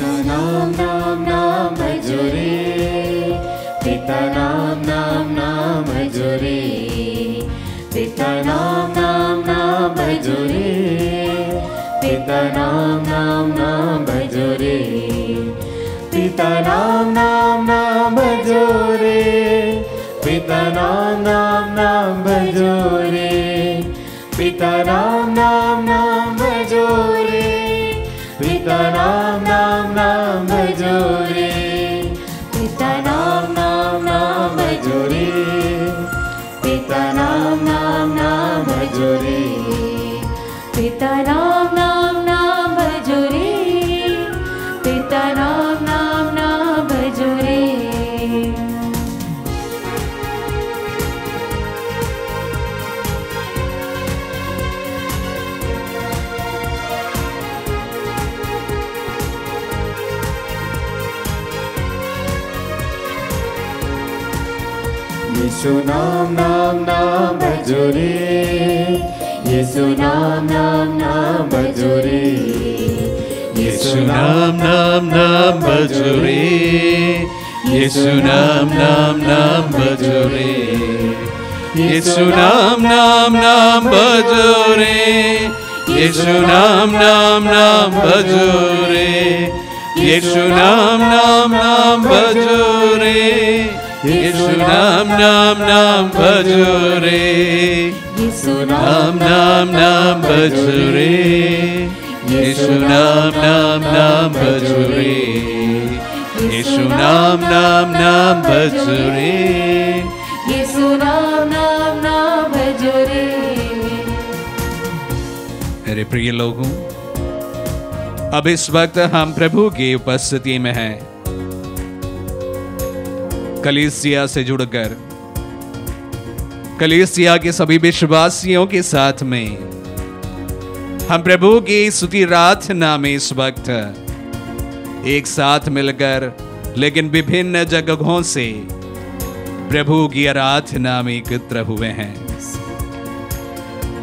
पिता नाम नाम नाम भजो रे, पिता नाम नाम नाम भजो रे, पिता नाम नाम नाम भजो रे, पिता नाम नाम नाम भजो रे, पिता नाम नाम नाम भजो रे, पिता नाम नाम नाम भजो रे, पिता नाम नाम नाम भजो रे, पिता नाम नाम नाम भजो रे, पिता नाम नाम नाम भजो रे, पिता नाम नाम नाम भजो रे, पिता नाम नाम नाम भजो रे, पिता नाम नाम नाम भजो रे। यीशु नाम नाम नाम भजो रे, यीशु नाम नाम नाम भजो रे, यीशु नाम नाम नाम भजो रे, यीशु नाम नाम नाम भजो रे, यीशु नाम नाम नाम भजो रे, यीशु नाम नाम नाम भजो रे, यीशु नाम नाम नाम भजो रे, यीशु नाम नाम नाम भजो रे, यीशु नाम नाम नाम भजो रे, यीशु नाम नाम नाम भजो रे, यीशु नाम नाम नाम भजो रे, यीशु नाम नाम नाम भजो रे। मेरे प्रिय लोगों, अब इस वक्त हम प्रभु की उपस्थिति में हैं। कलीसिया से जुड़कर कलीसिया के सभी विश्वासियों के साथ में हम प्रभु की स्तुति आराधना में इस वक्त एक साथ मिलकर लेकिन विभिन्न जगहों से प्रभु की आराधना में एकत्र हुए हैं।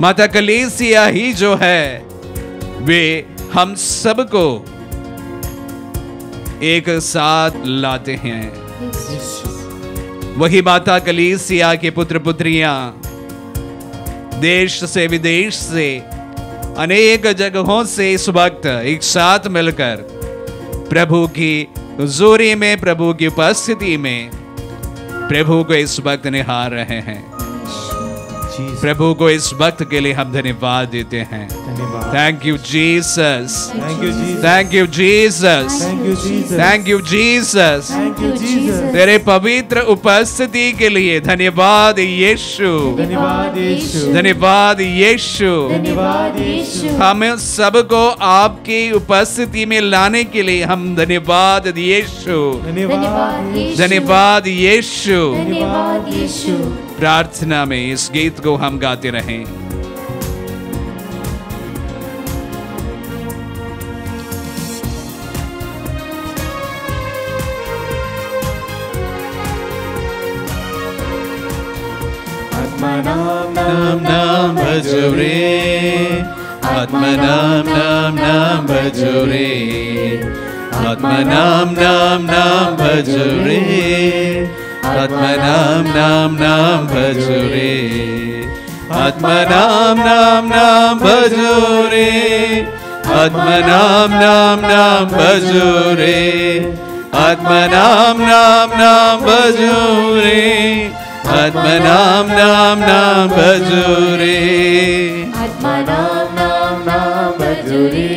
माता कलीसिया ही जो है वे हम सबको एक साथ लाते हैं। वही माता कलीसिया के पुत्र पुत्रियां देश से विदेश से अनेक जगहों से इस वक्त एक साथ मिलकर प्रभु की हुजूरी में, प्रभु की उपस्थिति में प्रभु को इस वक्त निहार रहे हैं। प्रभु को इस वक्त के लिए हम धन्यवाद देते हैं। Thank you Jesus, thank you Jesus, thank you Jesus. तेरे पवित्र उपस्थिति के लिए धन्यवाद यीशु, धन्यवाद यीशु, धन्यवाद यीशु। धन्यवाद यीशु। हम सबको आपकी उपस्थिति में लाने के लिए हम धन्यवाद यीशु, धन्यवाद यीशु, धन्यवाद यीशु। धन्यवाद यीशु। प्रार्थना में इस गीत को हम गाते रहें। आत्मा नाम नाम नाम भजो रे, आत्मा नाम नाम नाम भजो रे, आत्मा नाम नाम नाम भजो रे, आत्मा नाम नाम नाम भजो रे, आत्मा नाम नाम नाम भजो रे, आत्मा नाम नाम नाम भजो रे, आत्मा नाम नाम नाम भजो रे, आत्मा नाम नाम नाम भजो रे, आत्मा नाम नाम नाम भजो रे,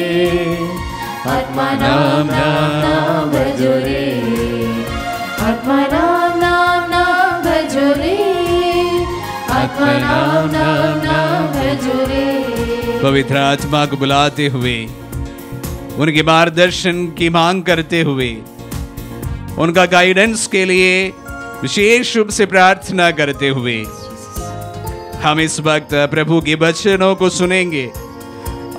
आत्मा नाम नाम नाम भजो रे, आत्मा नाम नाम नाम भजो रे, आत्मा नाम नाम नाम भजो रे। पवित्र आत्मा को बुलाते हुए, उनके मार्गदर्शन की मांग करते हुए, उनका गाइडेंस के लिए विशेष रूप से प्रार्थना करते हुए हम इस वक्त प्रभु के वचनों को सुनेंगे।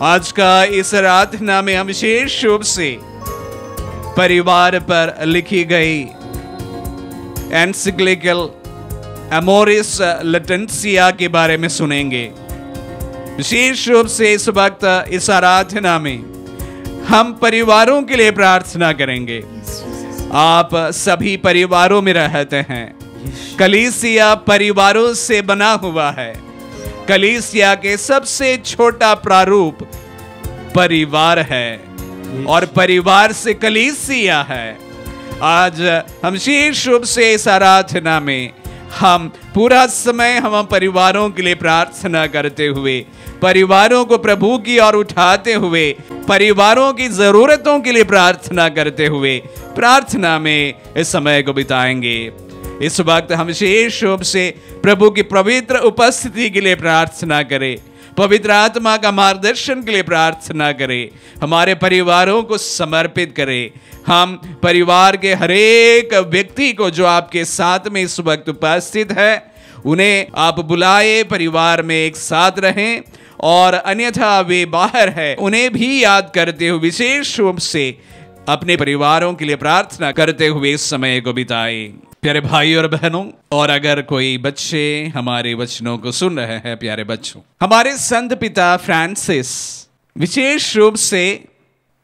आज का इस आराधना में हम विशेष रूप से परिवार पर लिखी गई एनसिक्लिकल अमोरिस लेटेंसिया के बारे में सुनेंगे। विशेष रूप से इस वक्त इस आराधना में हम परिवारों के लिए प्रार्थना करेंगे। आप सभी परिवारों में रहते हैं। कलीसिया परिवारों से बना हुआ है। कलीसिया के सबसे छोटा प्रारूप परिवार है और परिवार से कलीसिया है। आज हम विशेष रूप से इस आराधना में हम पूरा समय हम परिवारों के लिए प्रार्थना करते हुए, परिवारों को प्रभु की ओर उठाते हुए, परिवारों की जरूरतों के लिए प्रार्थना करते हुए प्रार्थना में इस समय को बिताएंगे। इस वक्त हम विशेष रूप से प्रभु की पवित्र उपस्थिति के लिए प्रार्थना करें, पवित्र आत्मा का मार्गदर्शन के लिए प्रार्थना करें, हमारे परिवारों को समर्पित करें। हम परिवार के हर एक व्यक्ति को जो आपके साथ में इस वक्त उपस्थित है, उन्हें आप बुलाए, परिवार में एक साथ रहें, और अन्यथा वे बाहर है उन्हें भी याद करते हुए विशेष रूप से अपने परिवारों के लिए प्रार्थना करते हुए इस समय को बिताएं। प्यारे भाई और बहनों, और अगर कोई बच्चे हमारे वचनों को सुन रहे हैं, प्यारे बच्चों, हमारे संत पिता फ्रांसिस विशेष रूप से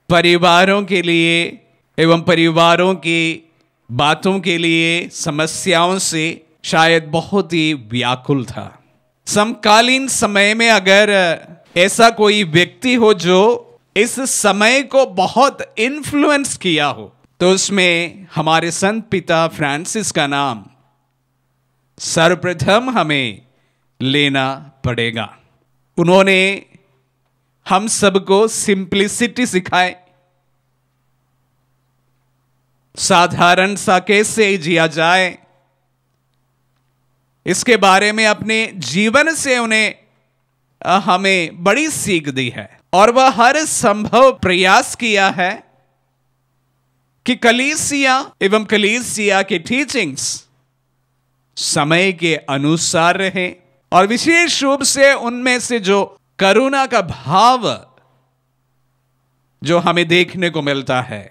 परिवारों के लिए एवं परिवारों की बातों के लिए, समस्याओं से शायद बहुत ही व्याकुल था। समकालीन समय में अगर ऐसा कोई व्यक्ति हो जो इस समय को बहुत इन्फ्लुएंस किया हो, तो उसमें हमारे संत पिता फ्रांसिस का नाम सर्वप्रथम हमें लेना पड़ेगा। उन्होंने हम सबको सिंप्लिसिटी सिखाए, साधारण सा कैसे जिया जाए, इसके बारे में अपने जीवन से उन्हें हमें बड़ी सीख दी है। और वह हर संभव प्रयास किया है कि कलीसिया एवं कलीसिया के टीचिंग्स समय के अनुसार रहे, और विशेष रूप से उनमें से जो करुणा का भाव जो हमें देखने को मिलता है,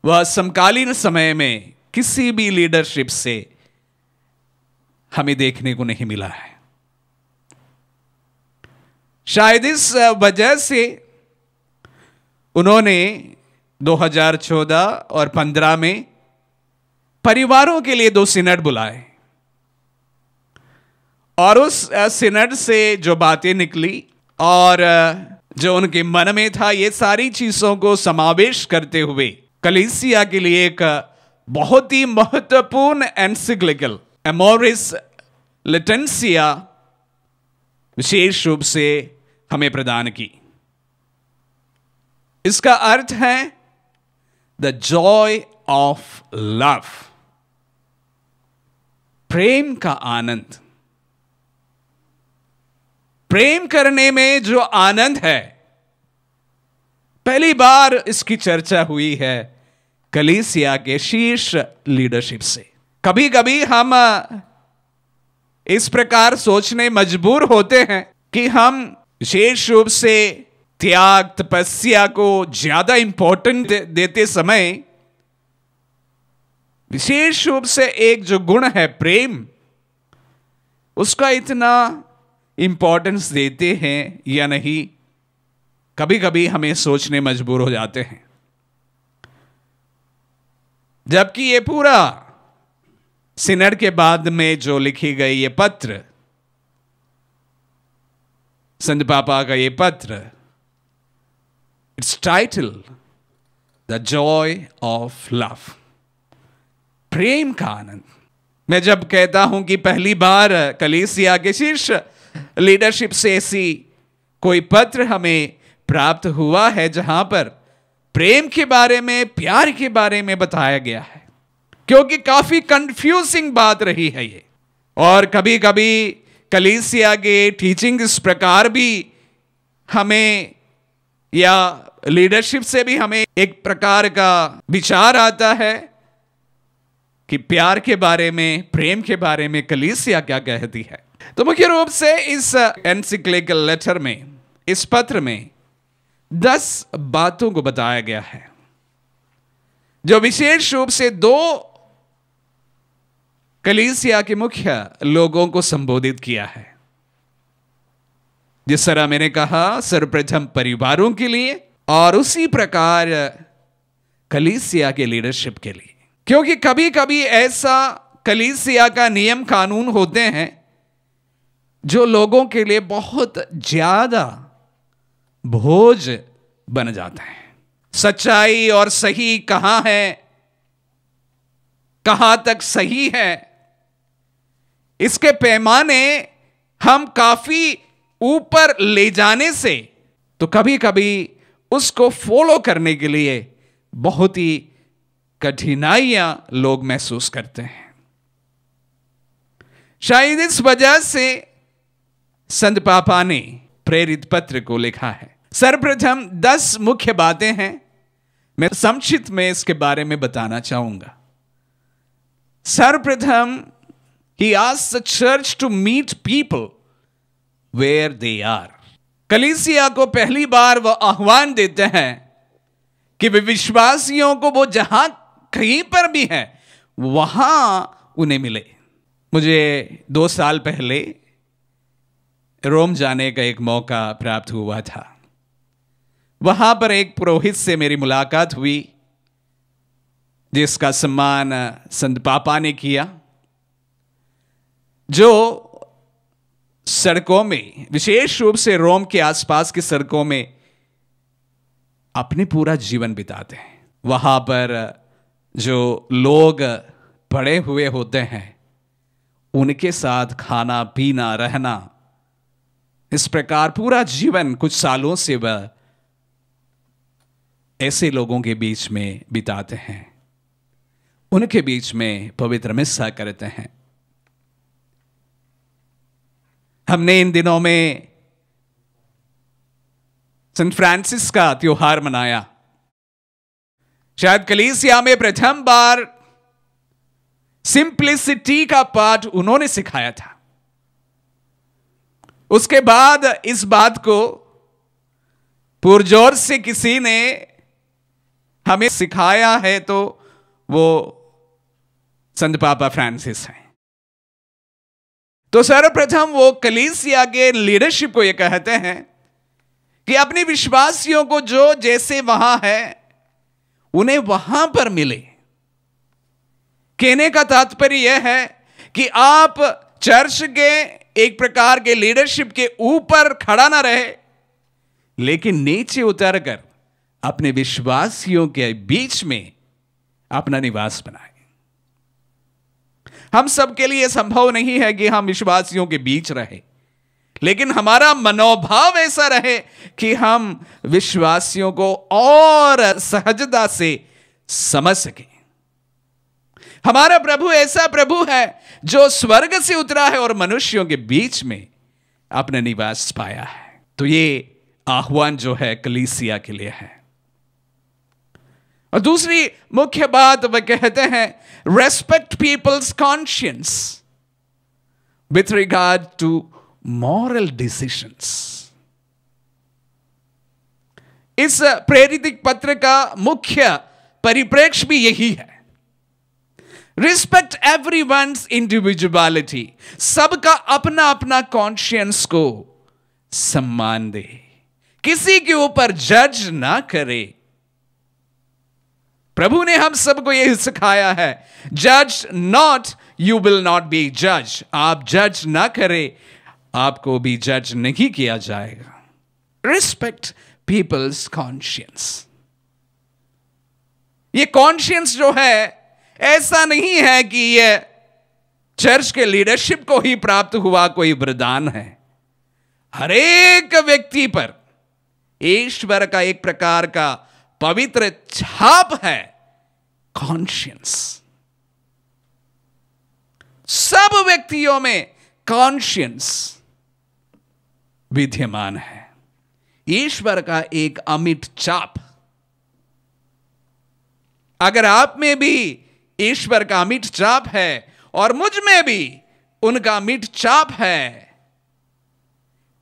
वह समकालीन समय में किसी भी लीडरशिप से हमें देखने को नहीं मिला है। शायद इस वजह से उन्होंने 2014 और 15 में परिवारों के लिए 2 सिनड बुलाए, और उस सिनड से जो बातें निकली और जो उनके मन में था, ये सारी चीजों को समावेश करते हुए कलीसिया के लिए एक बहुत ही महत्वपूर्ण एनसिक्लिकल एमोरिस लेटेंसिया विशेष रूप से हमें प्रदान की। इसका अर्थ है द जॉय ऑफ लव, प्रेम का आनंद। प्रेम करने में जो आनंद है, पहली बार इसकी चर्चा हुई है कलीसिया के शीर्ष लीडरशिप से। कभी कभी हम इस प्रकार सोचने मजबूर होते हैं कि हम विशेष रूप से त्याग, तपस्या को ज्यादा इंपॉर्टेंट देते समय विशेष रूप से एक जो गुण है प्रेम, उसका इतना इंपॉर्टेंस देते हैं या नहीं, कभी कभी हमें सोचने मजबूर हो जाते हैं। जबकि ये पूरा सिनड के बाद में जो लिखी गई ये पत्र, संत पापा का ये पत्र, its title the joy of love, प्रेम का आनंद। मैं जब कहता हूं कि पहली बार कलीसिया के शीर्ष लीडरशिप से ऐसी कोई पत्र हमें प्राप्त हुआ है जहां पर प्रेम के बारे में, प्यार के बारे में बताया गया है, क्योंकि काफी कंफ्यूजिंग बात रही है ये। और कभी कभी कलीसिया के टीचिंग इस प्रकार भी हमें या लीडरशिप से भी हमें एक प्रकार का विचार आता है कि प्यार के बारे में, प्रेम के बारे में कलीसिया क्या कहती है। तो मुख्य रूप से इस एनसिक्लिकल लेटर में, इस पत्र में 10 बातों को बताया गया है जो विशेष रूप से 2 कलीसिया के मुख्य लोगों को संबोधित किया है। जिस तरह मैंने कहा, सर्वप्रथम परिवारों के लिए और उसी प्रकार कलीसिया के लीडरशिप के लिए, क्योंकि कभी कभी ऐसा कलीसिया का नियम कानून होते हैं जो लोगों के लिए बहुत ज्यादा बोझ बन जाता है। सच्चाई और सही कहां है, कहां तक सही है, इसके पैमाने हम काफी ऊपर ले जाने से तो कभी कभी उसको फॉलो करने के लिए बहुत ही कठिनाइयां लोग महसूस करते हैं। शायद इस वजह से संत पापा ने प्रेरित पत्र को लिखा है। सर्वप्रथम 10 मुख्य बातें हैं, मैं संक्षिप्त में इसके बारे में बताना चाहूंगा। सर्वप्रथम he asks the church to meet people where they are। कलीसिया को पहली बार वह आह्वान देते हैं कि वे विश्वासियों को वो जहां कहीं पर भी है वहां उन्हें मिले। मुझे 2 साल पहले रोम जाने का एक मौका प्राप्त हुआ था। वहां पर एक पुरोहित से मेरी मुलाकात हुई जिसका सम्मान संत पापा ने किया, जो सड़कों में, विशेष रूप से रोम के आसपास की सड़कों में अपने पूरा जीवन बिताते हैं। वहां पर जो लोग पड़े हुए होते हैं उनके साथ खाना पीना रहना, इस प्रकार पूरा जीवन कुछ सालों से वह ऐसे लोगों के बीच में बिताते हैं, उनके बीच में पवित्र मिस्सा करते हैं। हमने इन दिनों में सेंट फ्रांसिस का त्योहार मनाया। शायद कलीसिया में प्रथम बार सिंप्लिसिटी का पाठ उन्होंने सिखाया था। उसके बाद इस बात को पुरजोर से किसी ने हमें सिखाया है तो वो संत पापा फ्रांसिस हैं। तो सर्वप्रथम वो कलीसिया के लीडरशिप को ये कहते हैं कि अपने विश्वासियों को जो जैसे वहां है उन्हें वहां पर मिले। कहने का तात्पर्य यह है कि आप चर्च के एक प्रकार के लीडरशिप के ऊपर खड़ा ना रहे, लेकिन नीचे उतरकर अपने विश्वासियों के बीच में अपना निवास बनाए। हम सबके लिए संभव नहीं है कि हम विश्वासियों के बीच रहे, लेकिन हमारा मनोभाव ऐसा रहे कि हम विश्वासियों को और सहजता से समझ सके। हमारा प्रभु ऐसा प्रभु है जो स्वर्ग से उतरा है और मनुष्यों के बीच में अपना निवास पाया है। तो ये आह्वान जो है कलीसिया के लिए है। और दूसरी मुख्य बात वह कहते हैं, respect people's conscience with regard to moral decisions. इस प्रेरित पत्र का मुख्य परिप्रेक्ष्य भी यही है। रिस्पेक्ट एवरीवन्स इंडिविजुअलिटी, सबका अपना अपना कॉन्शियंस को सम्मान दे, किसी के ऊपर जज ना करे। प्रभु ने हम सबको यह सिखाया है, जज not you will not be जज। आप जज ना करें, आपको भी जज नहीं किया जाएगा। Respect people's conscience. ये कॉन्शियंस जो है ऐसा नहीं है कि यह चर्च के लीडरशिप को ही प्राप्त हुआ कोई वरदान है। हर एक व्यक्ति पर ईश्वर का एक प्रकार का पवित्र छाप है, कॉन्शियंस। सब व्यक्तियों में कॉन्शियंस विद्यमान है, ईश्वर का एक अमिट छाप। अगर आप में भी ईश्वर का अमिट छाप है और मुझ में भी उनका अमिट छाप है,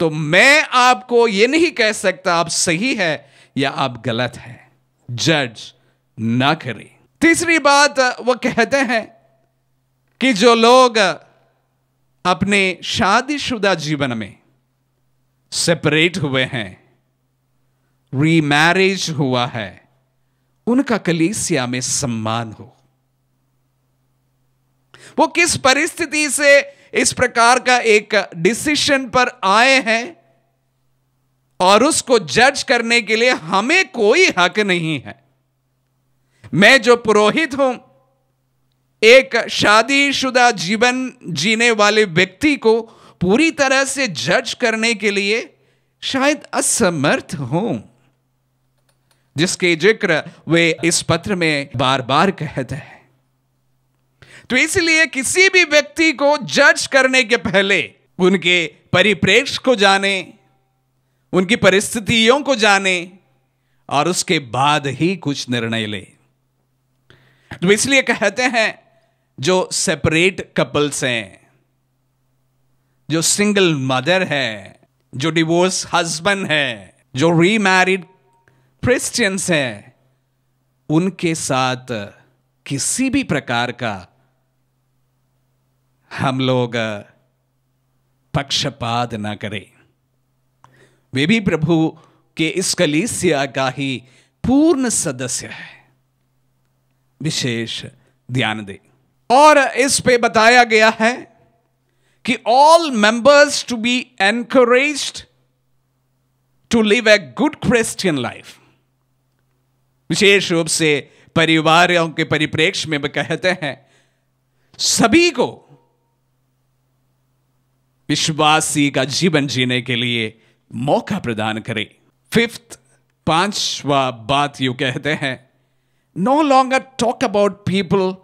तो मैं आपको यह नहीं कह सकता आप सही है या आप गलत है। जज ना करें। तीसरी बात वो कहते हैं कि जो लोग अपने शादीशुदा जीवन में सेपरेट हुए हैं रीमैरिज हुआ है, उनका कलीसिया में सम्मान हो। वो किस परिस्थिति से इस प्रकार का एक डिसीजन पर आए हैं और उसको जज करने के लिए हमें कोई हक नहीं है। मैं जो पुरोहित हूं, एक शादीशुदा जीवन जीने वाले व्यक्ति को पूरी तरह से जज करने के लिए शायद असमर्थ हूं, जिसके जिक्र वे इस पत्र में बार बार कहते हैं। तो इसलिए किसी भी व्यक्ति को जज करने के पहले उनके परिप्रेक्ष्य को जाने, उनकी परिस्थितियों को जाने और उसके बाद ही कुछ निर्णय ले। तो इसलिए कहते हैं जो सेपरेट कपल्स हैं, जो सिंगल मदर है, जो डिवोर्स हस्बैंड है, जो रीमैरिड क्रिश्चियंस हैं, उनके साथ किसी भी प्रकार का हम लोग पक्षपात ना करें। वे भी प्रभु के इस कलीसिया का ही पूर्ण सदस्य है, विशेष ध्यान दें। और इस पे बताया गया है कि all members to be encouraged to live a good Christian life. विशेष रूप से परिवारों के परिप्रेक्ष्य में कहते हैं सभी को विश्वासी का जीवन जीने के लिए मौका प्रदान करें। फिफ्थ, पांचवा बात यू कहते हैं, no longer talk about people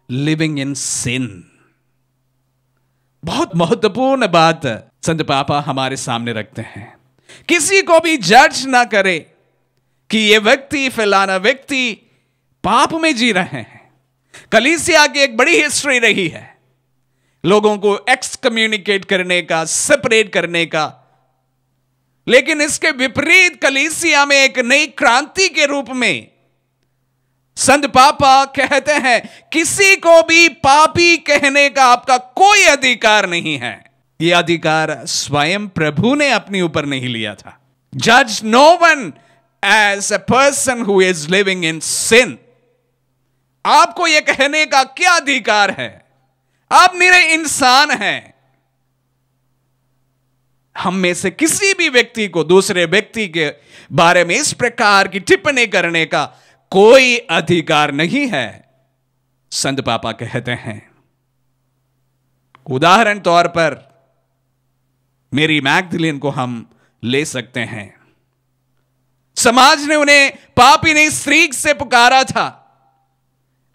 living in sin. बहुत महत्वपूर्ण बात संत पापा हमारे सामने रखते हैं। किसी को भी जज ना करे कि ये व्यक्ति, फलाना व्यक्ति पाप में जी रहे हैं। कलीसिया की एक बड़ी हिस्ट्री रही है लोगों को एक्सकम्युनिकेट करने का, सेपरेट करने का, लेकिन इसके विपरीत कलीसिया में एक नई क्रांति के रूप में संत पापा कहते हैं किसी को भी पापी कहने का आपका कोई अधिकार नहीं है। यह अधिकार स्वयं प्रभु ने अपने ऊपर नहीं लिया था। जज no one as a person who is living in sin. आपको यह कहने का क्या अधिकार है? आप निरे इंसान हैं। हम में से किसी भी व्यक्ति को दूसरे व्यक्ति के बारे में इस प्रकार की टिप्पणी करने का कोई अधिकार नहीं है, संत पापा कहते हैं। उदाहरण तौर पर मेरी मैगदलीन को हम ले सकते हैं। समाज ने उन्हें पापिनी स्त्री से पुकारा था,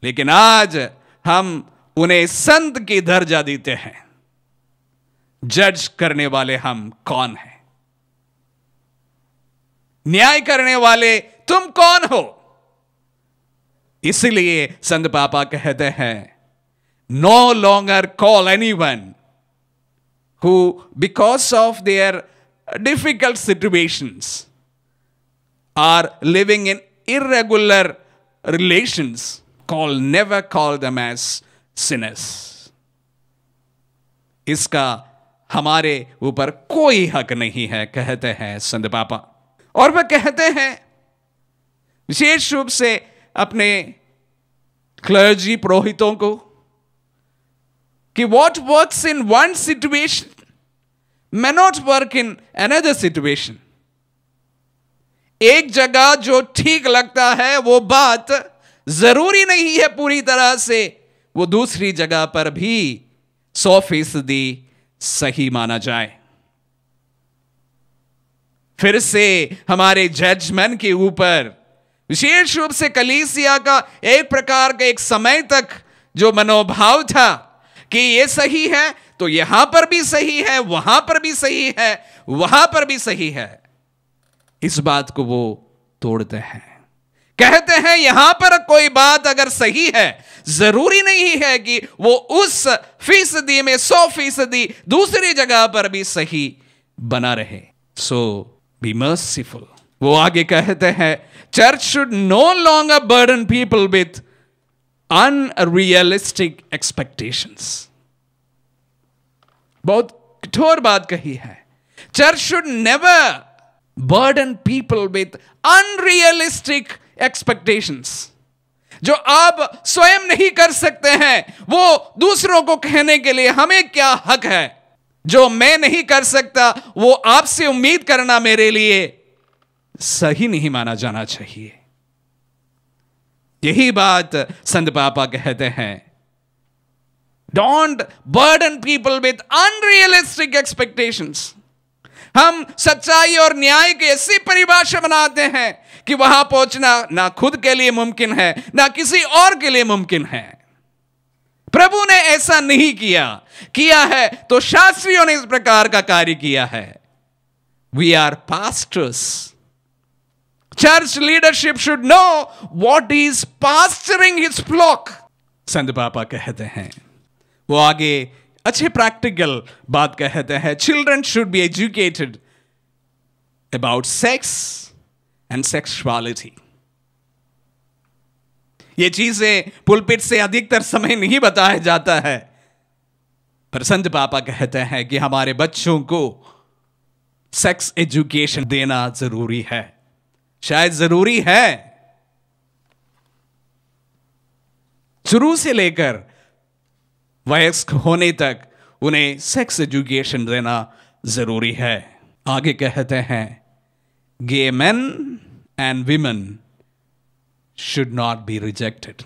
लेकिन आज हम उन्हें संत की दर्जा देते हैं। जज करने वाले हम कौन हैं? न्याय करने वाले तुम कौन हो? इसलिए संत पापा कहते हैं no longer call anyone who because of their difficult situations are living in irregular relations, call never call them as sinners. इसका हमारे ऊपर कोई हक नहीं है, कहते हैं संत पापा। और वह कहते हैं विशेष रूप से अपने क्लर्जी पुरोहितों को कि what works in one situation may not work in another situation। एक जगह जो ठीक लगता है वो बात जरूरी नहीं है पूरी तरह से वो दूसरी जगह पर भी 100% सही माना जाए। फिर से हमारे जजमेंट के ऊपर विशेष रूप से कलीसिया का एक प्रकार का एक समय तक जो मनोभाव था कि ये सही है तो यहां पर भी सही है, वहां पर भी सही है, वहां पर भी सही है, इस बात को वो तोड़ते हैं। कहते हैं यहां पर कोई बात अगर सही है जरूरी नहीं है कि वो उस फीसदी में 100% दूसरी जगह पर भी सही बना रहे। सो बी मर्सीफुल। वो आगे कहते हैं church should know longer burden people with unrealistic expectations. बहुत कठोर बात कही है। Church should never burden people with unrealistic expectations. जो आप स्वयं नहीं कर सकते हैं, वो दूसरों को कहने के लिए हमें क्या हक है? जो मैं नहीं कर सकता, वो आपसे उम्मीद करना मेरे लिए सही नहीं माना जाना चाहिए। यही बात संत पापा कहते हैं, don't burden people with unrealistic expectations. हम सच्चाई और न्याय की ऐसी परिभाषा बनाते हैं कि वहां पहुंचना ना खुद के लिए मुमकिन है, ना किसी और के लिए मुमकिन है। प्रभु ने ऐसा नहीं किया है तो शास्त्रियों ने इस प्रकार का कार्य किया है। We are pastors. Church leadership should know what is pastoring his flock. संत पापा कहते हैं, वो आगे अच्छे प्रैक्टिकल बात कहते हैं, children should be educated about sex and sexuality. ये चीजें पुलपिट से अधिकतर समय नहीं बताया जाता है, पर संत पापा कहते हैं कि हमारे बच्चों को सेक्स एजुकेशन देना जरूरी है। शायद जरूरी है, शुरू से लेकर वयस्क होने तक उन्हें सेक्स एजुकेशन देना जरूरी है। आगे कहते हैं, gay men and women should not be rejected.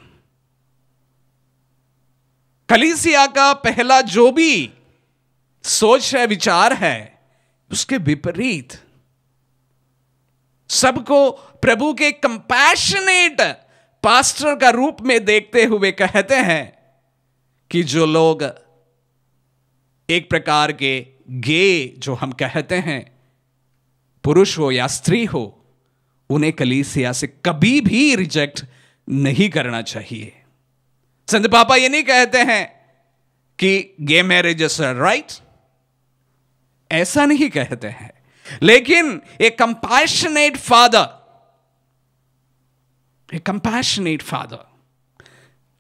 कलीसिया का पहला जो भी सोच है, विचार है, उसके विपरीत सबको प्रभु के कंपैशनेट पास्टर का रूप में देखते हुए कहते हैं कि जो लोग एक प्रकार के गे जो हम कहते हैं, पुरुष हो या स्त्री हो, उन्हें कलीसिया से कभी भी रिजेक्ट नहीं करना चाहिए। संत पापा ये नहीं कहते हैं कि गे मैरिज इज राइट, ऐसा नहीं कहते हैं, लेकिन a compassionate father,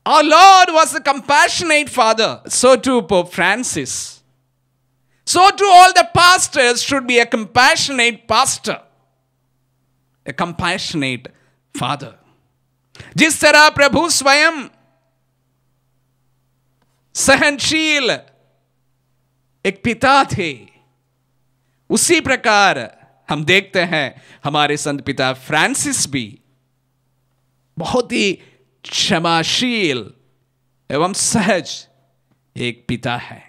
our Lord was a compassionate father. So too Pope Francis. So too all the pastors should be a compassionate pastor, a compassionate father. जिस तरह प्रभु स्वयं सहनशील एक पिता थे, उसी प्रकार हम देखते हैं हमारे संत पिता फ्रांसिस भी बहुत ही क्षमाशील एवं सहज एक पिता है।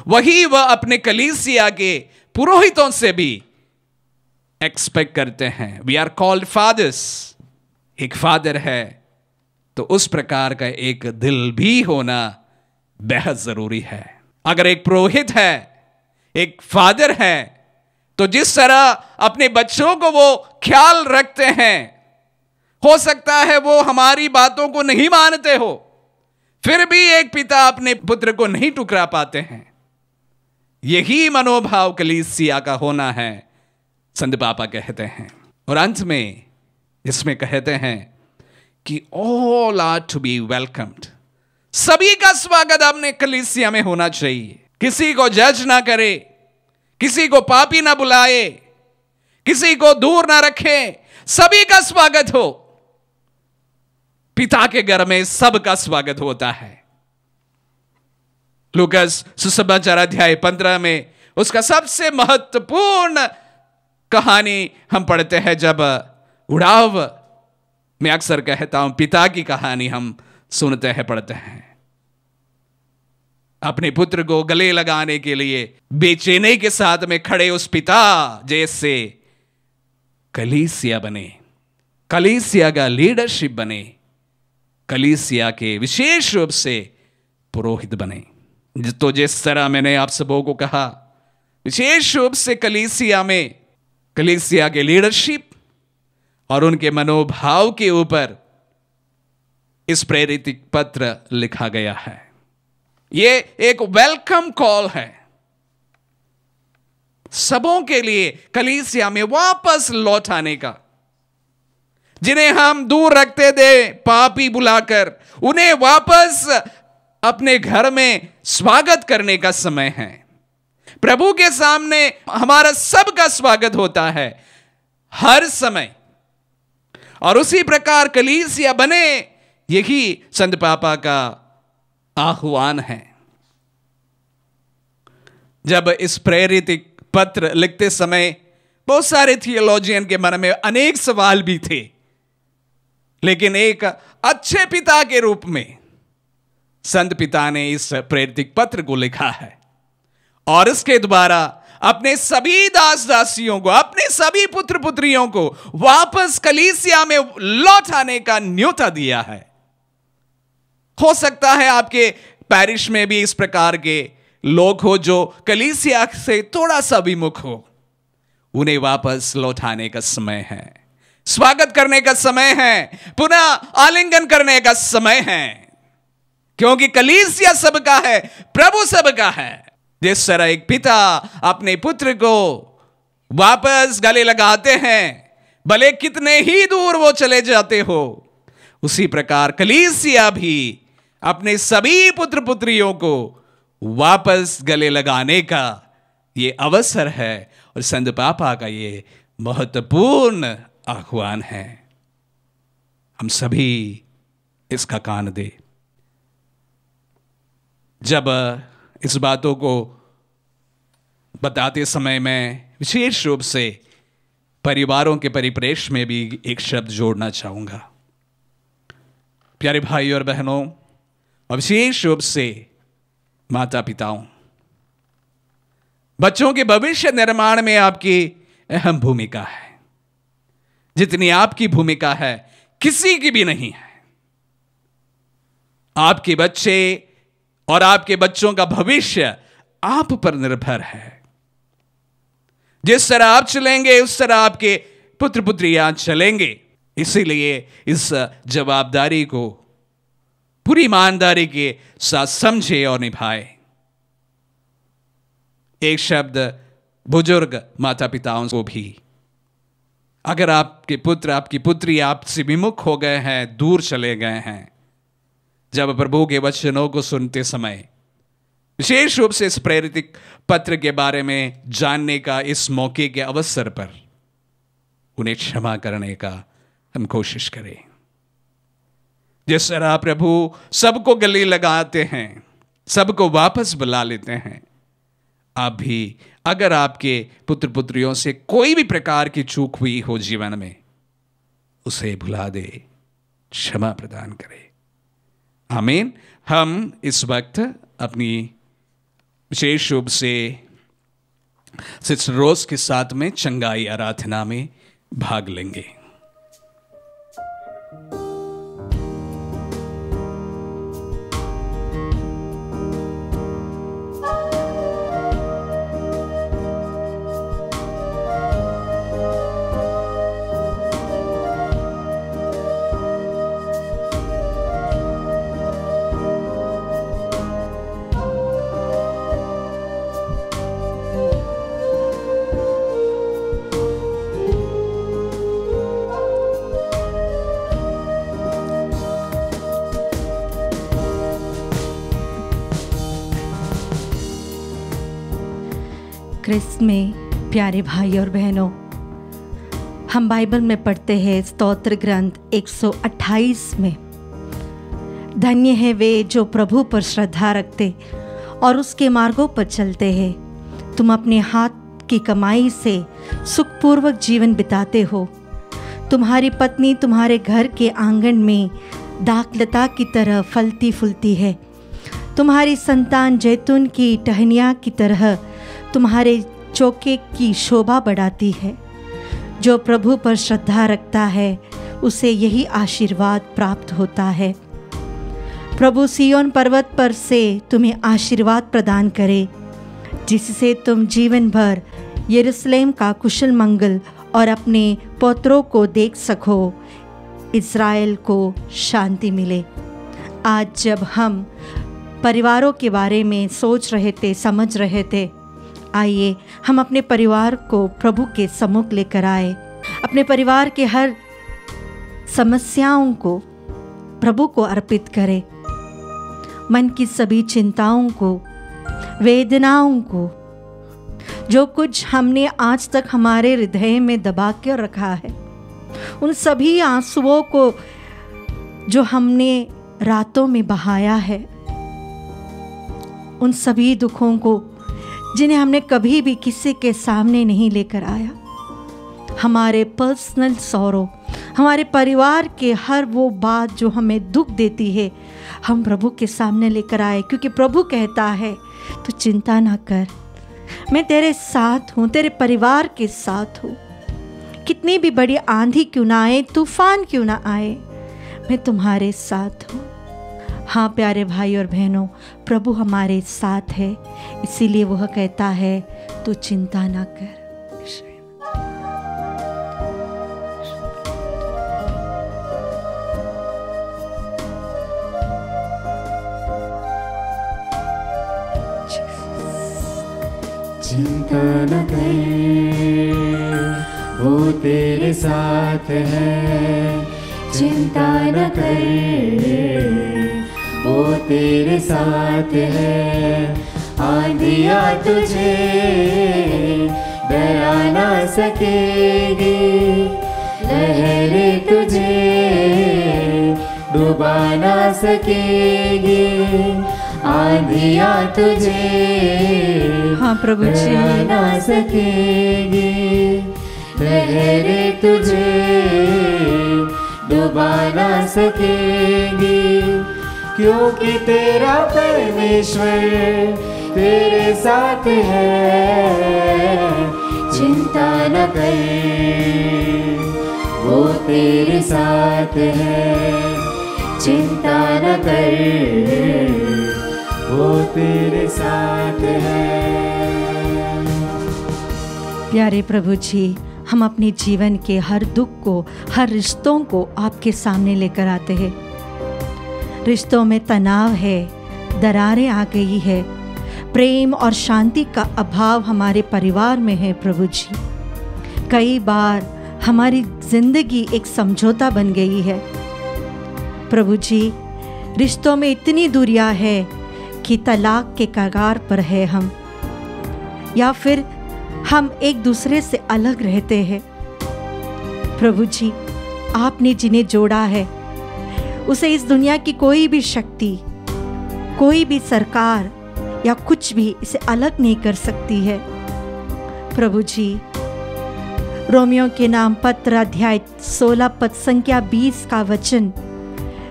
वही वह अपने कलीसिया के पुरोहितों से भी एक्सपेक्ट करते हैं। We are called fathers. एक फादर है तो उस प्रकार का एक दिल भी होना बेहद जरूरी है। अगर एक पुरोहित है, एक फादर है, तो जिस तरह अपने बच्चों को वो ख्याल रखते हैं, हो सकता है वो हमारी बातों को नहीं मानते हो, फिर भी एक पिता अपने पुत्र को नहीं टुकरा पाते हैं। यही मनोभाव कलीसिया का होना है, संत पापा कहते हैं। और अंत में इसमें कहते हैं कि all are to be welcomed. सभी का स्वागत अपने कलीसिया में होना चाहिए। किसी को जज ना करे, किसी को पापी ना बुलाए, किसी को दूर ना रखे, सभी का स्वागत हो। पिता के घर में सबका स्वागत होता है। लूकास सुसमाचार अध्याय 15 में उसका सबसे महत्वपूर्ण कहानी हम पढ़ते हैं। जब उड़ाव में अक्सर कहता हूं, पिता की कहानी हम सुनते हैं, पढ़ते हैं। अपने पुत्र को गले लगाने के लिए बेचैनी के साथ में खड़े उस पिता जैसे कलीसिया बने, कलीसिया का लीडरशिप बने, कलीसिया के विशेष रूप से पुरोहित बने। तो जिस तरह मैंने आप सबों को कहा, विशेष रूप से कलीसिया में कलीसिया के लीडरशिप और उनके मनोभाव के ऊपर इस प्रेरित पत्र लिखा गया है। ये एक वेलकम कॉल है सबों के लिए कलीसिया में वापस लौट आने का। जिन्हें हम दूर रखते थे पापी बुलाकर, उन्हें वापस अपने घर में स्वागत करने का समय है। प्रभु के सामने हमारा सबका स्वागत होता है हर समय। और उसी प्रकार कलीसिया बने, यही संत पापा का आह्वान है। जब इस प्रेरित पत्र लिखते समय बहुत सारे थियोलॉजियन के मन में अनेक सवाल भी थे, लेकिन एक अच्छे पिता के रूप में संत पिता ने इस प्रेरित पत्र को लिखा है और इसके द्वारा अपने सभी दास दासियों को, अपने सभी पुत्र पुत्रियों को वापस कलीसिया में लौट आने का न्योता दिया है। हो सकता है आपके पैरिश में भी इस प्रकार के लोग हो जो कलीसिया से थोड़ा सा विमुख हो, उन्हें वापस लौटाने का समय है, स्वागत करने का समय है, पुनः आलिंगन करने का समय है, क्योंकि कलीसिया सबका है, प्रभु सबका है। जिस तरह एक पिता अपने पुत्र को वापस गले लगाते हैं, भले कितने ही दूर वो चले जाते हो, उसी प्रकार कलीसिया भी अपने सभी पुत्र पुत्रियों को वापस गले लगाने का ये अवसर है और संत पापा का ये महत्वपूर्ण आह्वान है। हम सभी इसका कान दे। जब इस बातों को बताते समय मैं विशेष रूप से परिवारों के परिप्रेक्ष्य में भी एक शब्द जोड़ना चाहूंगा। प्यारे भाई और बहनों, और विशेष रूप से माता पिताओं, बच्चों के भविष्य निर्माण में आपकी अहम भूमिका है। जितनी आपकी भूमिका है किसी की भी नहीं है। आपके बच्चे और आपके बच्चों का भविष्य आप पर निर्भर है। जिस तरह आप चलेंगे उस तरह आपके पुत्र पुत्रियां चलेंगे। इसीलिए इस जवाबदारी को पूरी ईमानदारी के साथ समझे और निभाए। एक शब्द बुजुर्ग माता पिताओं को भी, अगर आपके पुत्र आपकी पुत्री आपसे विमुख हो गए हैं, दूर चले गए हैं, जब प्रभु के वचनों को सुनते समय, विशेष रूप से इस प्रेरित पत्र के बारे में जानने का इस मौके के अवसर पर उन्हें क्षमा करने का हम कोशिश करें। जिस तरह प्रभु सबको गले लगाते हैं, सबको वापस बुला लेते हैं, आप भी अगर आपके पुत्र पुत्रियों से कोई भी प्रकार की चूक हुई हो जीवन में, उसे भुला दे, क्षमा प्रदान करे। आमीन। हम इस वक्त अपनी विशेष रूप से सिस्टर रोज के साथ में चंगाई आराधना में भाग लेंगे। क्रिस्त में प्यारे भाई और बहनों, हम बाइबल में पढ़ते हैं स्तोत्र ग्रंथ 128 में, धन्य है वे जो प्रभु पर श्रद्धा रखते और उसके मार्गों पर चलते हैं। तुम अपने हाथ की कमाई से सुखपूर्वक जीवन बिताते हो। तुम्हारी पत्नी तुम्हारे घर के आंगन में दाखलता की तरह फलती फूलती है। तुम्हारी संतान जैतून की टहनियाँ की तरह तुम्हारे चौके की शोभा बढ़ाती है। जो प्रभु पर श्रद्धा रखता है उसे यही आशीर्वाद प्राप्त होता है। प्रभु सिय्योन पर्वत पर से तुम्हें आशीर्वाद प्रदान करे, जिससे तुम जीवन भर यरूशलेम का कुशल मंगल और अपने पौत्रों को देख सको, इस्राएल को शांति मिले। आज जब हम परिवारों के बारे में सोच रहे थे, समझ रहे थे, आइए हम अपने परिवार को प्रभु के सम्मुख लेकर आए। अपने परिवार के हर समस्याओं को प्रभु को अर्पित करें। मन की सभी चिंताओं को, वेदनाओं को जो कुछ हमने आज तक हमारे हृदय में दबा कर रखा है, उन सभी आंसुओं को जो हमने रातों में बहाया है, उन सभी दुखों को जिन्हें हमने कभी भी किसी के सामने नहीं लेकर आया, हमारे पर्सनल सौरो, हमारे परिवार के हर वो बात जो हमें दुख देती है, हम प्रभु के सामने लेकर आए, क्योंकि प्रभु कहता है तू चिंता ना कर, मैं तेरे साथ हूँ, तेरे परिवार के साथ हूँ। कितनी भी बड़ी आंधी क्यों ना आए, तूफान क्यों ना आए, मैं तुम्हारे साथ हूँ। हाँ प्यारे भाई और बहनों, प्रभु हमारे साथ है, इसीलिए वह कहता है तू चिंता ना कर। चिंता न कर, वो तेरे साथ है। चिंता न कर, वो तेरे साथ है। आंधिया तुझे डरा ना सकेगी, लहरें तुझे डुबा ना सकेगी। आंधिया तुझे हाँ प्रभु जी ना सकेगी, लहरें तुझे डुबा ना सकेगी, क्योंकि तेरा परमेश्वर तेरे साथ है। चिंता न कर, वो तेरे साथ है। चिंता न कर, वो तेरे साथ है। प्यारे प्रभु जी, हम अपने जीवन के हर दुख को, हर रिश्तों को आपके सामने लेकर आते हैं। रिश्तों में तनाव है, दरारें आ गई है, प्रेम और शांति का अभाव हमारे परिवार में है प्रभु जी। कई बार हमारी जिंदगी एक समझौता बन गई है प्रभु जी। रिश्तों में इतनी दूरियां है कि तलाक के कगार पर है हम, या फिर हम एक दूसरे से अलग रहते हैं। प्रभु जी, आपने जिन्हें जोड़ा है उसे इस दुनिया की कोई भी शक्ति, कोई भी सरकार या कुछ भी इसे अलग नहीं कर सकती है प्रभु जी। रोमियो के नाम पत्र अध्याय 16 पद संख्या 20 का वचन,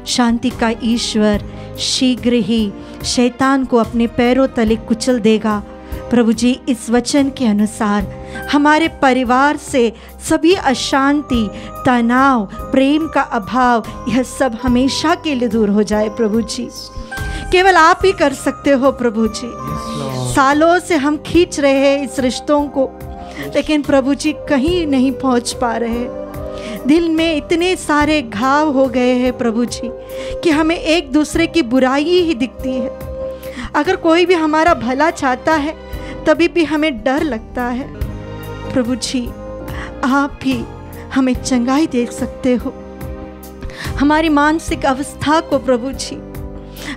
शांति का ईश्वर शीघ्र ही शैतान को अपने पैरों तले कुचल देगा। प्रभु जी, इस वचन के अनुसार हमारे परिवार से सभी अशांति, तनाव, प्रेम का अभाव, यह सब हमेशा के लिए दूर हो जाए प्रभु जी। केवल आप ही कर सकते हो प्रभु जी। सालों से हम खींच रहे हैं इस रिश्तों को, लेकिन प्रभु जी कहीं नहीं पहुंच पा रहे। दिल में इतने सारे घाव हो गए हैं प्रभु जी कि हमें एक दूसरे की बुराई ही दिखती है। अगर कोई भी हमारा भला चाहता है तभी भी हमें डर लगता है प्रभु जी। आप भी हमें चंगाई दे सकते हो, हमारी मानसिक अवस्था को प्रभु जी,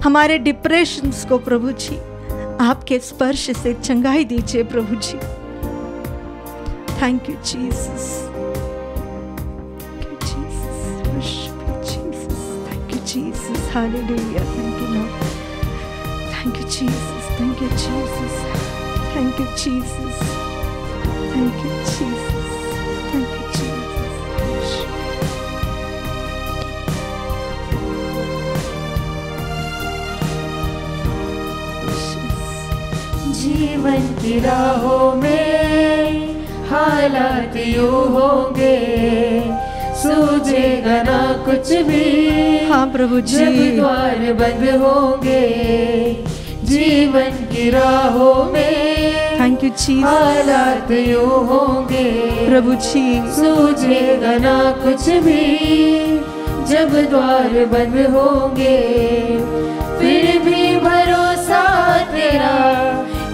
हमारे डिप्रेशंस को प्रभु जी, आपके स्पर्श से चंगाई दीजिए प्रभु जी। Thank you Jesus, Jesus, hallelujah, thank you Lord, thank you Jesus, thank you Jesus, thank you Jesus, thank you Jesus, thank you Jesus। जीवन की राहों में हालात यूं होंगे, सूझेगा ना कुछ भी। हाँ प्रभु जी, जब द्वार बंद होंगे जीवन की राहों में, थैंक यू जीसस, हालात यूं होंगे प्रभु जी, सूझेगा ना कुछ भी। जब द्वार बंद होंगे फिर भी भरोसा तेरा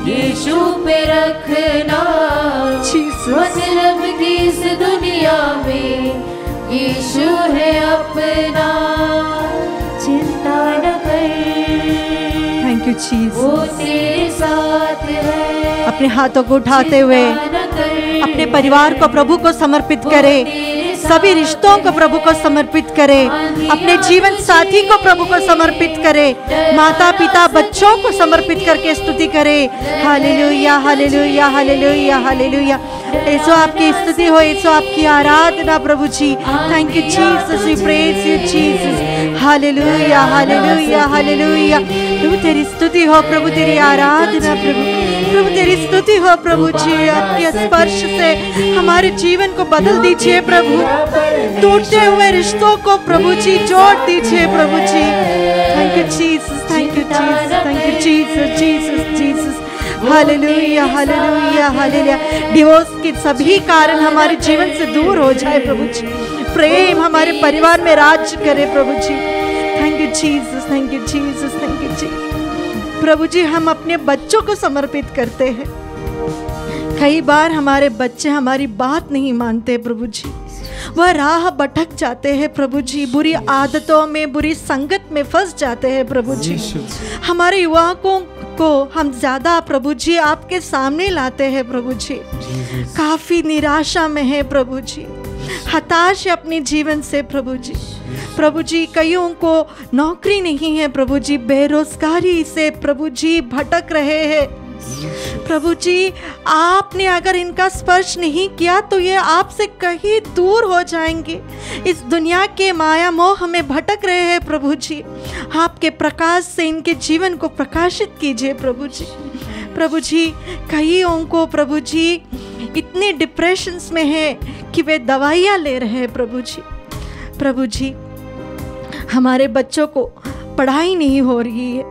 यीशु पे रखना। मतलब की इस दुनिया में यीशु है अपना, चिंता न कर, थैंक यू जीसस, वो तेरे साथ है। अपने हाथों को उठाते हुए अपने परिवार को प्रभु को समर्पित करें, सभी रिश्तों को प्रभु को समर्पित करें, अपने जीवन साथी को प्रभु को समर्पित करें, माता पिता बच्चों को समर्पित करके स्तुति करें। Hallelujah hallelujah hallelujah hallelujah. यीशु आपकी स्तुति हो, यीशु आपकी आराधना प्रभु जी। Thank you Jesus, we praise you Jesus. Hallelujah hallelujah hallelujah. प्रभु तेरी स्तुति हो, प्रभु तेरी आराधना प्रभु तेरी स्तुति हो प्रभु जी। आपके स्पर्श से हमारे जीवन को बदल दीजिए प्रभु, टूटते हुए रिश्तों को प्रभु जी जोड़ दीजिए प्रभु जी। Thank you Jesus, thank you Jesus, thank you Jesus, Jesus Jesus. Hallelujah hallelujah hallelujah. Divorce के सभी कारण हमारे जीवन से दूर हो जाए प्रभु जी, प्रेम हमारे परिवार में राज करे प्रभु जी। Thank you Jesus, thank you Jesus, thank you Jesus. प्रभु जी हम अपने बच्चों को समर्पित करते हैं। कई बार हमारे बच्चे हमारी बात नहीं मानते प्रभु जी, वह राह भटक जाते हैं प्रभु जी, बुरी आदतों में बुरी संगत में फंस जाते हैं प्रभु जी। हमारे युवकों को हम ज्यादा प्रभु जी आपके सामने लाते हैं प्रभु जी, काफी निराशा में है प्रभु जी, हताश है अपने जीवन से प्रभु जी। प्रभु जी कईयों को नौकरी नहीं है प्रभु जी, बेरोजगारी से प्रभु जी भटक रहे हैं प्रभु जी। आपने अगर इनका स्पर्श नहीं किया तो ये आपसे कहीं दूर हो जाएंगे, इस दुनिया के माया मोह में भटक रहे हैं प्रभु जी। आपके प्रकाश से इनके जीवन को प्रकाशित कीजिए प्रभु जी। प्रभु जी कईयों को प्रभु जी इतने डिप्रेशंस में है कि वे दवाइयाँ ले रहे हैं प्रभु जी। प्रभु जी हमारे बच्चों को पढ़ाई नहीं हो रही है,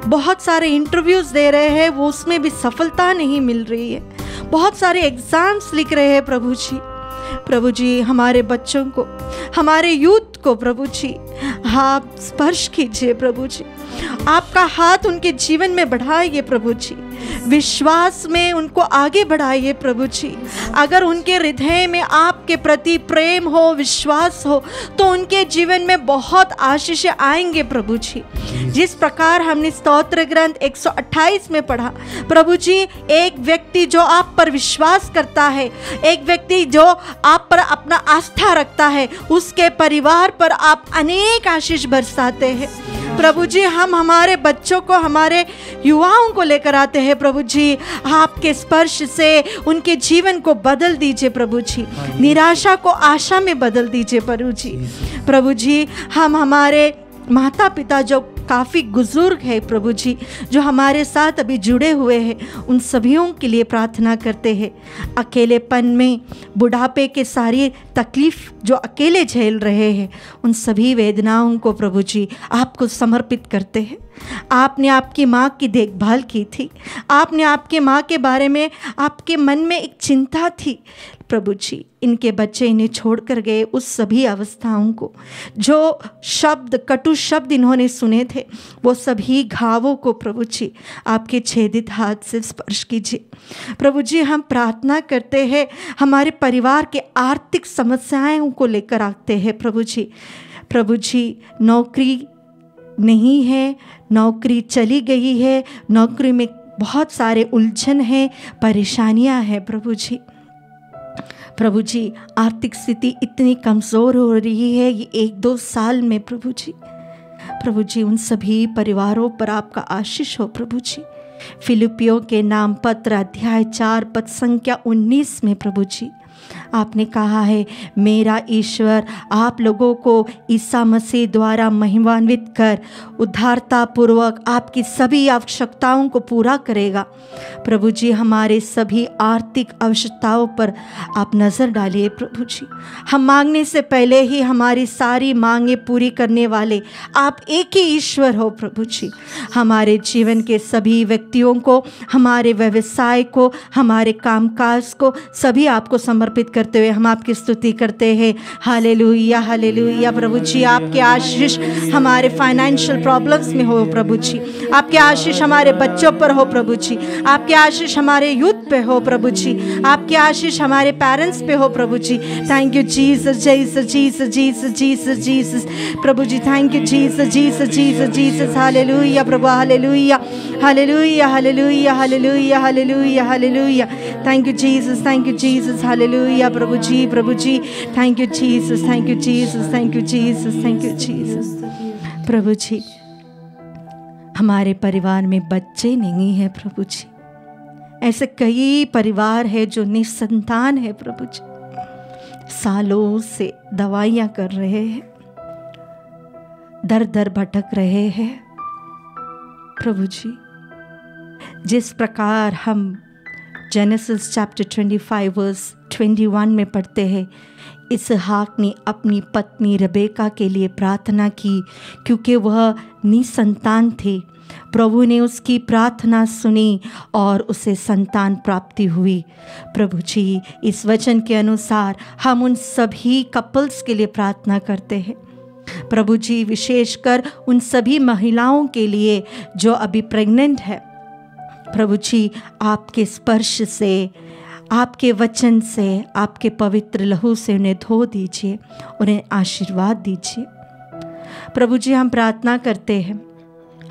बहुत सारे इंटरव्यूज़ दे रहे हैं, वो उसमें भी सफलता नहीं मिल रही है, बहुत सारे एग्ज़ाम्स लिख रहे हैं प्रभु जी। प्रभु जी हमारे बच्चों को, हमारे यूथ को प्रभु जी आप स्पर्श कीजिए प्रभु जी, आपका हाथ उनके जीवन में बढ़ाइए प्रभु जी, विश्वास में उनको आगे बढ़ाइए प्रभु जी। अगर उनके हृदय में आपके प्रति प्रेम हो, विश्वास हो, तो उनके जीवन में बहुत आशीषें आएंगे प्रभु जी। जिस प्रकार हमने स्तोत्र ग्रंथ 128 में पढ़ा प्रभु जी, एक व्यक्ति जो आप पर विश्वास करता है, एक व्यक्ति जो आप पर अपना आस्था रखता है, उसके परिवार पर आप अनेक आशीष बरसाते हैं प्रभु जी। हम हमारे बच्चों को, हमारे युवाओं को लेकर आते हैं प्रभु जी, आपके स्पर्श से उनके जीवन को बदल दीजिए प्रभु जी, निराशा को आशा में बदल दीजिए प्रभु जी। प्रभु जी हम हमारे माता पिता जो काफ़ी बुजुर्ग है प्रभु जी, जो हमारे साथ अभी जुड़े हुए हैं, उन सभियों के लिए प्रार्थना करते हैं। अकेलेपन में, बुढ़ापे के सारी तकलीफ जो अकेले झेल रहे हैं, उन सभी वेदनाओं को प्रभु जी आपको समर्पित करते हैं। आपने आपकी माँ की देखभाल की थी, आपने आपके माँ के बारे में आपके मन में एक चिंता थी प्रभु जी। इनके बच्चे इन्हें छोड़कर गए, उस सभी अवस्थाओं को, जो शब्द, कटु शब्द इन्होंने सुने थे, वो सभी घावों को प्रभु जी आपके छेदित हाथ से स्पर्श कीजिए प्रभु जी। हम प्रार्थना करते हैं, हमारे परिवार के आर्थिक समस्याओं को लेकर आते हैं प्रभु जी। प्रभु जी नौकरी नहीं है, नौकरी चली गई है, नौकरी में बहुत सारे उलझन हैं, परेशानियां हैं प्रभु जी। प्रभु जी आर्थिक स्थिति इतनी कमज़ोर हो रही है ये 1-2 साल में प्रभु जी। प्रभु जी उन सभी परिवारों पर आपका आशीष हो प्रभु जी। फिलिपियों के नाम पत्र अध्याय 4 पद संख्या 19 में प्रभु जी आपने कहा है, मेरा ईश्वर आप लोगों को ईसा मसीह द्वारा महिमान्वित कर उदारता पूर्वक आपकी सभी आवश्यकताओं को पूरा करेगा। प्रभु जी हमारे सभी आर्थिक आवश्यकताओं पर आप नज़र डालिए प्रभु जी। हम मांगने से पहले ही हमारी सारी मांगे पूरी करने वाले आप एक ही ईश्वर हो प्रभु जी। हमारे जीवन के सभी व्यक्तियों को, हमारे व्यवसाय को, हमारे कामकाज को सभी आपको समर्पित करते हुए हम आपकी स्तुति करते हैं। Hallelujah hallelujah. प्रभु जी आपके आशीष हमारे फाइनेंशियल प्रॉब्लम्स में हो प्रभु जी, आपके आशीष हमारे बच्चों पर हो प्रभु जी, आपके आशीष हमारे यूथ पे हो प्रभु जी, आपके आशीष हमारे पेरेंट्स पे हो प्रभु जी। Thank you Jesus Jesus Jesus Jesus Jesus Jesus प्रभु जी, thank you Jesus Jesus Jesus Jesus. Hallelujah प्रभु, hallelujah hallelujah hallelujah hallelujah hallelujah hallelujah. Thank you Jesus, thank you Jesus. Hallelujah प्रभु जी, प्रभु जी, thank you Jesus, thank you Jesus, thank you Jesus, thank you Jesus. प्रभु जी हमारे परिवार में बच्चे नहीं हैं प्रभु जी, ऐसे कई परिवार है जो निसंतान है प्रभु जी, सालों से दवाइयाँ कर रहे हैं, दर दर भटक रहे हैं प्रभु जी। जिस प्रकार हम जेनेसिस चैप्टर 25 वर्स 21 में पढ़ते हैं, इसहाक ने अपनी पत्नी रबेका के लिए प्रार्थना की क्योंकि वह निसंतान थे। प्रभु ने उसकी प्रार्थना सुनी और उसे संतान प्राप्ति हुई। प्रभु जी इस वचन के अनुसार हम उन सभी कपल्स के लिए प्रार्थना करते हैं प्रभु जी, विशेषकर उन सभी महिलाओं के लिए जो अभी प्रेग्नेंट है प्रभु जी। आपके स्पर्श से, आपके वचन से, आपके पवित्र लहू से उन्हें धो दीजिए, उन्हें आशीर्वाद दीजिए प्रभु जी। हम प्रार्थना करते हैं,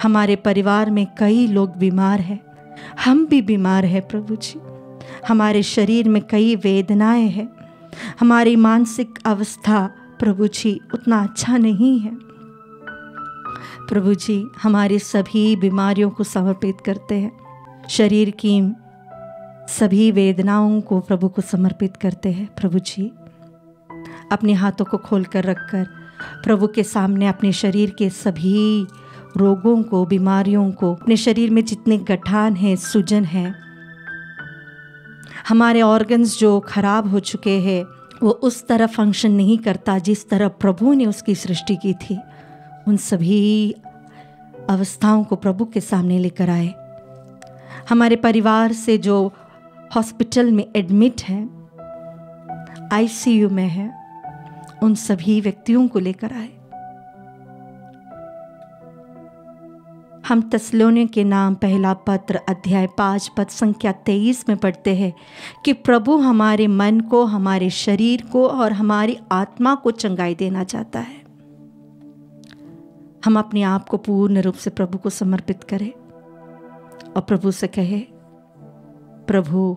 हमारे परिवार में कई लोग बीमार हैं, हम भी बीमार हैं प्रभु जी। हमारे शरीर में कई वेदनाएं हैं, हमारी मानसिक अवस्था प्रभु जी उतना अच्छा नहीं है प्रभु जी। हमारी सभी बीमारियों को समर्पित करते हैं, शरीर की सभी वेदनाओं को प्रभु को समर्पित करते हैं प्रभु जी। अपने हाथों को खोलकर रखकर प्रभु के सामने अपने शरीर के सभी रोगों को, बीमारियों को, अपने शरीर में जितने गठान हैं, सूजन है, हमारे ऑर्गन्स जो खराब हो चुके हैं वो उस तरह फंक्शन नहीं करता जिस तरह प्रभु ने उसकी सृष्टि की थी, उन सभी अवस्थाओं को प्रभु के सामने लेकर आए। हमारे परिवार से जो हॉस्पिटल में एडमिट है, आईसीयू में है, उन सभी व्यक्तियों को लेकर आए। हम तस्सलोनियों के नाम पहला पत्र अध्याय 5 पद संख्या 23 में पढ़ते हैं कि प्रभु हमारे मन को, हमारे शरीर को और हमारी आत्मा को चंगाई देना चाहता है। हम अपने आप को पूर्ण रूप से प्रभु को समर्पित करें और प्रभु से कहे, प्रभु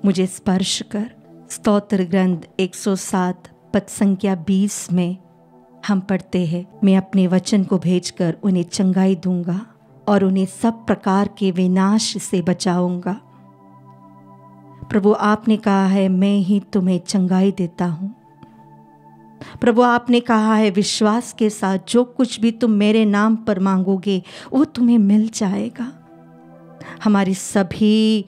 मुझे स्पर्श कर। स्तोत्र ग्रंथ 107 पद संख्या 20 में हम पढ़ते हैं, मैं अपने वचन को भेजकर उन्हें चंगाई दूंगा और उन्हें सब प्रकार के विनाश से बचाऊंगा। प्रभु आपने कहा है मैं ही तुम्हें चंगाई देता हूं। प्रभु आपने कहा है विश्वास के साथ जो कुछ भी तुम मेरे नाम पर मांगोगे वो तुम्हें मिल जाएगा। हमारी सभी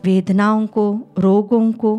वेदनाओं को, रोगों को,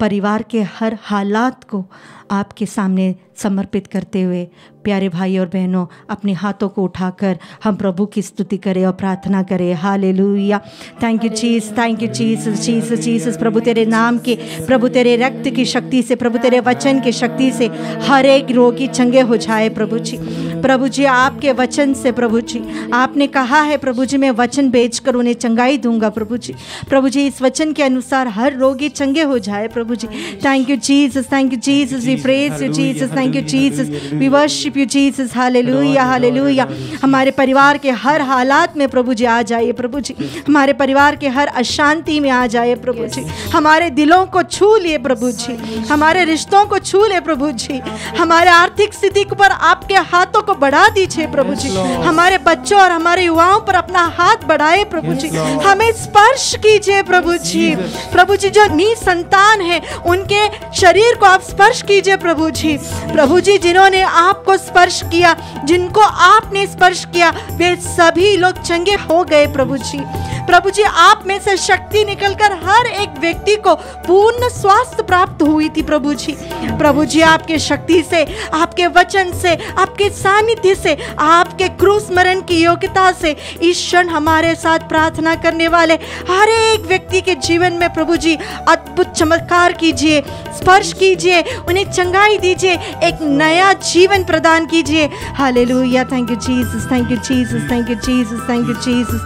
परिवार के हर हालात को आपके सामने समर्पित करते हुए प्यारे भाई और बहनों, अपने हाथों को उठाकर हम प्रभु की स्तुति करें और प्रार्थना करें। Hallelujah. Thank you Jesus, thank you Jesus, Jesus Jesus. प्रभु तेरे नाम के, प्रभु तेरे रक्त की शक्ति से, प्रभु तेरे वचन की शक्ति से हर एक रोगी चंगे हो जाए प्रभु जी। प्रभु जी आपके वचन से प्रभु जी आपने कहा है प्रभु जी मैं वचन भेजकर उन्हें चंगाई दूंगा प्रभु जी। प्रभु जी इस वचन के अनुसार हर रोगी चंगे हो जाए प्रभु जी। Thank you Jesus, thank you Jesus. We praise you Jesus, thank you Jesus, we worship you Jesus. Hallelujah hallelujah. हमारे परिवार के हर हालात में प्रभु जी आ जाइए प्रभु जी। हमारे परिवार के हर अशांति में आ जाइए प्रभु जी। हमारे दिलों को छू लिए प्रभु जी, हमारे रिश्तों को छू ले प्रभु जी। हमारे आर्थिक स्थिति पर आपके हाथों को बढ़ा दीजिए प्रभु जी। हमारे बच्चों और हमारे युवाओं पर अपना हाथ बढ़ाए प्रभु जी। हमें स्पर्श कीजिए प्रभु जी। प्रभु जी जो निसंतान है उनके शरीर को आप स्पर्श कीजिए प्रभु जी। प्रभु जी जिन्होंने आपको स्पर्श किया, जिनको आपने स्पर्श किया, वे सभी लोग चंगे हो गए प्रभु जी। प्रभु जी आप में से शक्ति निकलकर हर एक व्यक्ति को पूर्ण स्वास्थ्य प्राप्त हुई थी प्रभु जी। प्रभु जी आपके शक्ति से, आपके वचन से, आपके सानिध्य से, आपके क्रूस मरण की योग्यता से इस क्षण हमारे साथ प्रार्थना करने वाले हर एक व्यक्ति के जीवन में प्रभु जी अद्भुत चमत्कार कीजिए, स्पर्श कीजिए, उन्हें चंगाई दीजिए, एक नया जीवन प्रदान कीजिए। Hallelujah. Thank you Jesus, thank you Jesus, thank you Jesus, thank you Jesus.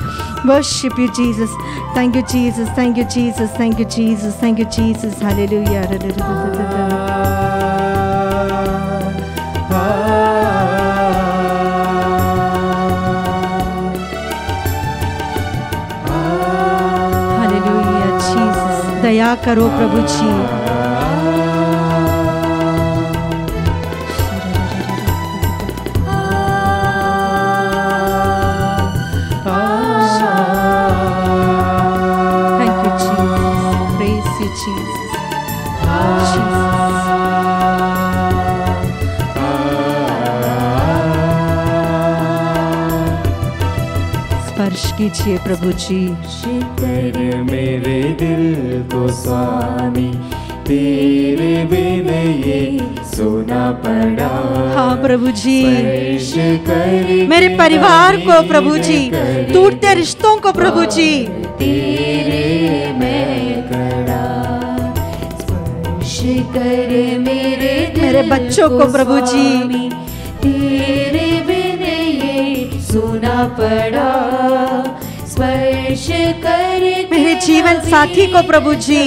Worship you Jesus, thank you Jesus, thank you Jesus, thank you Jesus, thank you Jesus. Hallelujah. Hallelujah Jesus, दया करो प्रभु जी। स्पर्श कीजिए प्रभु जी। कर मेरे दिल को स्वामी, तेरे बिन ये सोना पड़ा। हाँ प्रभु जी, स्पर्श कर मेरे परिवार को प्रभु जी, टूटते रिश्तों को प्रभु जी, तेरे मैं खड़ा। स्पर्श कर मेरे बच्चों को प्रभु जी, तेरे बिन ये सोना पड़ा। स्पर्श कर मेरे जीवन साथी को प्रभु जी,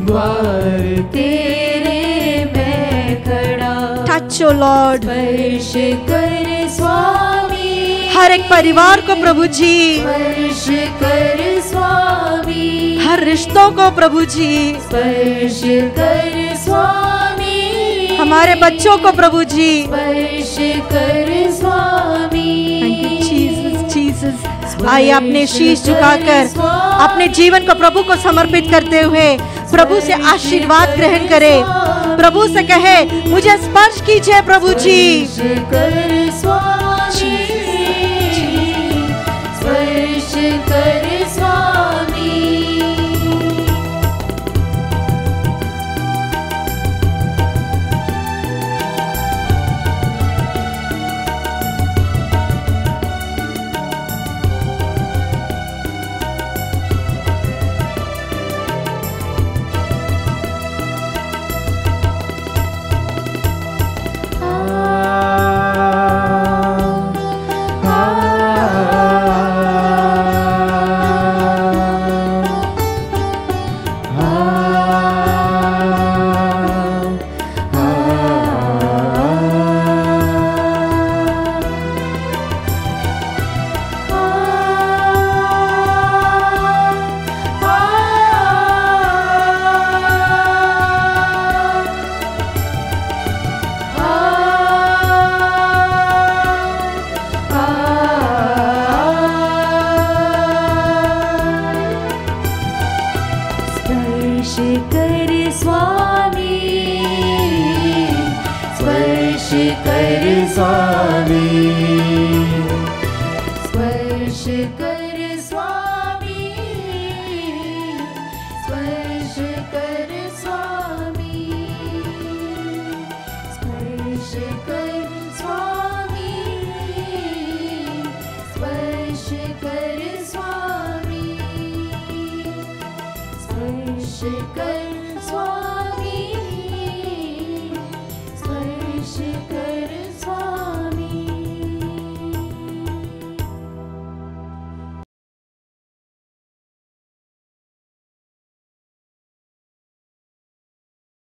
द्वार तेरे मैं खड़ा। टच ओ लॉर्ड। स्पर्श कर स्वामी, हर एक परिवार को प्रभु जी, स्पर्श कर स्वामी, हर रिश्तों को प्रभु जी, स्पर्श कर स्वामी, हमारे बच्चों को प्रभु जी, स्पर्श कर स्वामी। Jesus Jesus. आइए अपने शीश झुकाकर अपने जीवन को प्रभु को समर्पित करते हुए प्रभु से आशीर्वाद ग्रहण करें। प्रभु से कहे मुझे स्पर्श कीजिए प्रभु जी। कर स्वामी, स्पर्श कर स्वामी। कर स्वामी, स्पर्श कर